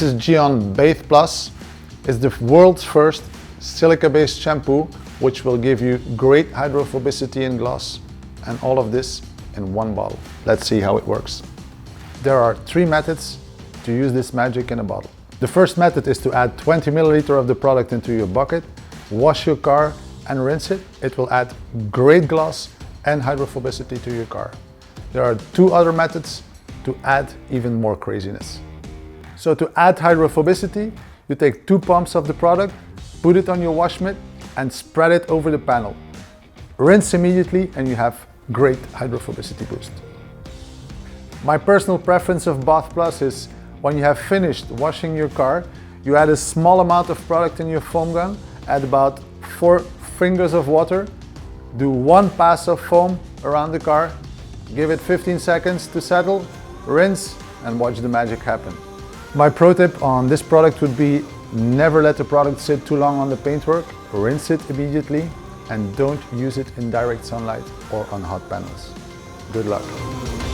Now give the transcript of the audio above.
This is GYEON Bathe Plus. It's the world's first silica-based shampoo, which will give you great hydrophobicity and gloss, and all of this in one bottle. Let's see how it works. There are 3 methods to use this magic in a bottle. The first method is to add 20 milliliters of the product into your bucket, wash your car and rinse it. It will add great gloss and hydrophobicity to your car. There are 2 other methods to add even more craziness. So to add hydrophobicity, you take 2 pumps of the product, put it on your wash mitt and spread it over the panel. Rinse immediately and you have great hydrophobicity boost. My personal preference of Bath Plus is when you have finished washing your car, you add a small amount of product in your foam gun, add about 4 fingers of water, do 1 pass of foam around the car, give it 15 seconds to settle, rinse and watch the magic happen. My pro tip on this product would be never let the product sit too long on the paintwork, rinse it immediately and don't use it in direct sunlight or on hot panels. Good luck.